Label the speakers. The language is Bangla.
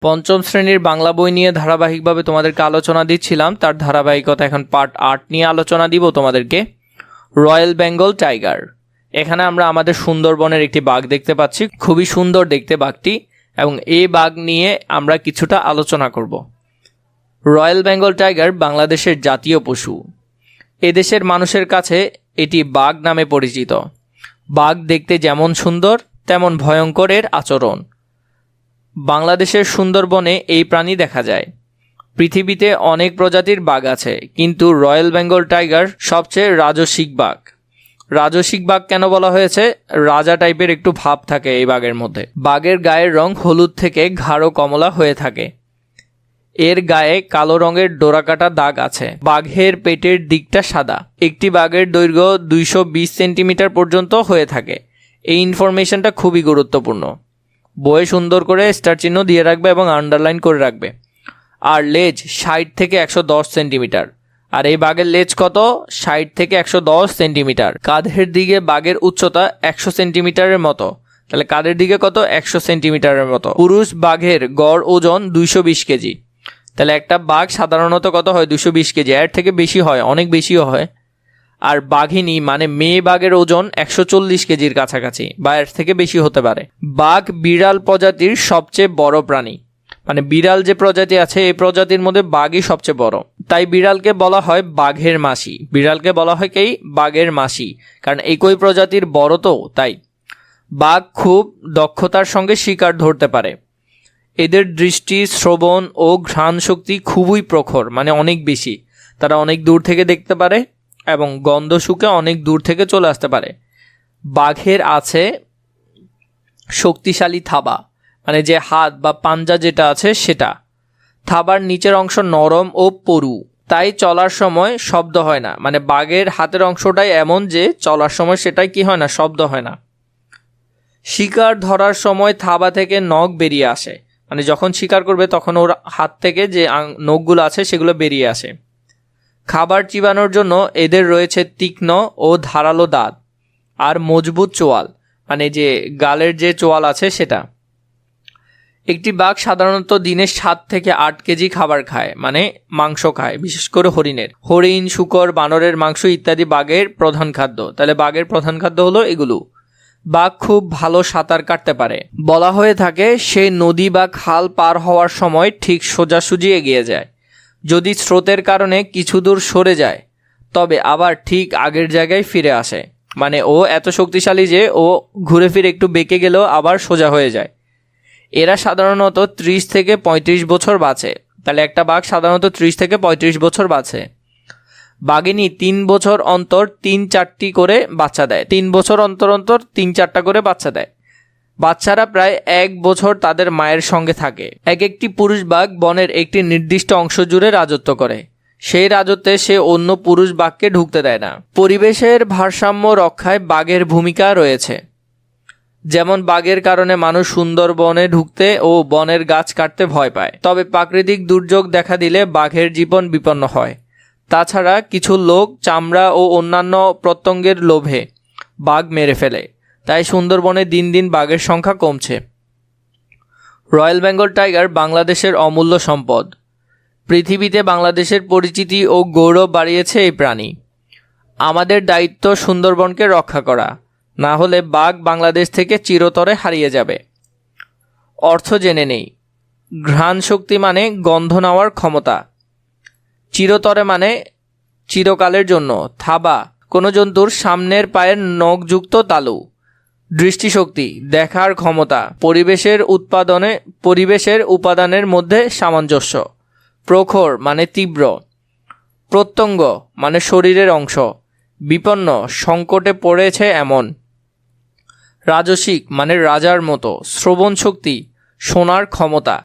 Speaker 1: পঞ্চম শ্রেণীর বাংলা বই নিয়ে ধারাবাহিকভাবে তোমাদেরকে আলোচনা দিচ্ছিলাম, তার ধারাবাহিকতা এখন পার্ট 8 নিয়ে আলোচনা দিব তোমাদেরকে। Royal Bengal tiger. এখানে আমরা আমাদের সুন্দরবনের একটি বাঘ দেখতে পাচ্ছি, খুবই সুন্দর দেখতে বাঘটি, এবং এই বাঘ নিয়ে আমরা কিছুটা আলোচনা করব। রয়্যাল বেঙ্গল টাইগার বাংলাদেশের জাতীয় পশু। এদেশের মানুষের কাছে এটি বাঘ নামে পরিচিত। বাঘ দেখতে যেমন সুন্দর তেমন ভয়ঙ্করের আচরণ। বাংলাদেশের সুন্দরবনে এই প্রাণী দেখা যায়। পৃথিবীতে অনেক প্রজাতির বাঘ আছে, কিন্তু রয়্যাল বেঙ্গল টাইগার সবচেয়ে রাজসিক বাঘ। রাজসিক বাঘ কেন বলা হয়েছে? রাজা টাইপের একটু ভাব থাকে এই বাঘের মধ্যে। বাঘের গায়ের রং হলুদ থেকে গাঢ় কমলা হয়ে থাকে। এর গায়ে কালো রঙের ডোরাকাটা দাগ আছে। বাঘের পেটের দিকটা সাদা। একটি বাঘের দৈর্ঘ্য 220 সেন্টিমিটার পর্যন্ত হয়ে থাকে। এই ইনফরমেশনটা খুবই গুরুত্বপূর্ণ। বইয়ে সুন্দর করে স্টার চিহ্ন দিয়ে রাখবে এবং আন্ডারলাইন করে রাখবে। আর লেজ 60 থেকে 110 সেন্টিমিটার। আর এই বাঘের লেজ কত? 60 থেকে 110 সেন্টিমিটার। কাঁধের দিকে বাঘের উচ্চতা 100 সেন্টিমিটারের মতো। তাহলে কাঁধের দিকে কত? 100 সেন্টিমিটারের মতো। পুরুষ বাঘের গড় ওজন 220 কেজি। তাহলে একটা বাঘ সাধারণত কত হয়? 220 কেজি। এর থেকে বেশি হয়, অনেক বেশিও হয়। আর বাঘিনী মানে মেয়ে বাঘের ওজন 140 কেজির কাছাকাছি বা এর থেকে বেশি হতে পারে। বাঘ বিড়াল প্রজাতির সবচেয়ে বড় প্রাণী। মানে বিড়াল যে প্রজাতি আছে এই প্রজাতির মধ্যে বাঘই সবচেয়ে বড়। তাই বিড়ালকে বলা হয় বাঘের মাসি। বিড়ালকে বলা হয় কি? বাঘের মাসি, কারণ একই প্রজাতির বড় তো তাই। বাঘ খুব দক্ষতার সঙ্গে শিকার ধরতে পারে। এদের দৃষ্টি, শ্রবণ ও ঘ্রাণ শক্তি খুবই প্রখর, মানে অনেক বেশি। তারা অনেক দূর থেকে দেখতে পারে এবং গন্ধ শুকে অনেক দূর থেকে চলে আসতে পারে। বাঘের আছে শক্তিশালী থাবা, মানে যে হাত বা পাঞ্জা যেটা আছে সেটা। থাবার নিচের অংশ নরম ও পরু, তাই চলার সময় শব্দ হয় না। মানে বাঘের হাতের অংশটাই এমন যে চলার সময় সেটাই কি হয় না? শব্দ হয় না। শিকার ধরার সময় থাবা থেকে নখ বেরিয়ে আসে। মানে যখন শিকার করবে তখন ওর হাত থেকে যে নখগুলো আছে সেগুলো বেরিয়ে আসে। খাবার চিবানোর জন্য এদের রয়েছে তীক্ষ্ণ ও ধারালো দাঁত আর মজবুত চোয়াল, মানে যে গালের যে চোয়াল আছে সেটা। একটি বাঘ সাধারণত দিনে 7 থেকে 8 কেজি খাবার খায়, মানে মাংস খায়, বিশেষ করে হরিণের। হরিণ, শূকর, বানরের মাংস ইত্যাদি বাঘের প্রধান খাদ্য। তাহলে বাঘের প্রধান খাদ্য হলো এগুলো। বাঘ খুব ভালো সাঁতার কাটতে পারে। বলা হয়ে থাকে সে নদী বা খাল পার হওয়ার সময় ঠিক সোজাসুজি এগিয়ে যায়। যদি স্রোতের কারণে কিছু দূর সরে যায় তবে আবার ঠিক আগের জায়গায় ফিরে আসে। মানে ও এত শক্তিশালী যে ও ঘুরে ফিরে একটু বেঁকে গেলেও আবার সোজা হয়ে যায়। এরা সাধারণত 30 থেকে 35 বছর বাঁচে। তাহলে একটা বাঘ সাধারণত 30 থেকে 35 বছর বাঁচে। বাঘিনী 3 বছর অন্তর 3-4টি করে বাচ্চা দেয়। 3 বছর অন্তর অন্তর 3-4টা করে বাচ্চা দেয়। বাচ্চারা প্রায় 1 বছর তাদের মায়ের সঙ্গে থাকে। একটি পুরুষ বাঘ বনের একটি নির্দিষ্ট অংশ জুড়ে রাজত্ব করে। সেই রাজত্বে সে অন্য পুরুষ বাঘকে ঢুকতে দেয় না। পরিবেশের ভারসাম্য রক্ষায় বাঘের ভূমিকা রয়েছে। যেমন বাঘের কারণে মানুষ সুন্দরবনে ঢুকতে ও বনের গাছ কাটতে ভয় পায়। তবে প্রাকৃতিক দুর্যোগ দেখা দিলে বাঘের জীবন বিপন্ন হয়। তাছাড়া কিছু লোক চামড়া ও অন্যান্য প্রত্যঙ্গের লোভে বাঘ মেরে ফেলে। তাই সুন্দরবনে দিন দিন বাঘের সংখ্যা কমছে। রয়্যাল বেঙ্গল টাইগার বাংলাদেশের অমূল্য সম্পদ। পৃথিবীতে বাংলাদেশের পরিচিতি ও গৌরব বাড়িয়েছে এই প্রাণী। আমাদের দায়িত্ব সুন্দরবনকে রক্ষা করা, না হলে বাঘ বাংলাদেশ থেকে চিরতরে হারিয়ে যাবে। অর্থ জেনে নেই। ঘ্রাণ শক্তি মানে গন্ধ নেওয়ার ক্ষমতা। চিরতরে মানে চিরকালের জন্য। থাবা কোনো জন্তুর সামনের পায়ের নখযুক্ত তালু। দৃষ্টিশক্তি দেখার ক্ষমতা। পরিবেশের উপাদানের মধ্যে সামঞ্জস্য। প্রখর মানে তীব্র। প্রত্যঙ্গ মানে শরীরের অংশ। বিপন্ন সংকটে পড়েছে এমন। রাজসিক মানে রাজার মতো। শ্রবণ শক্তি শোনার ক্ষমতা।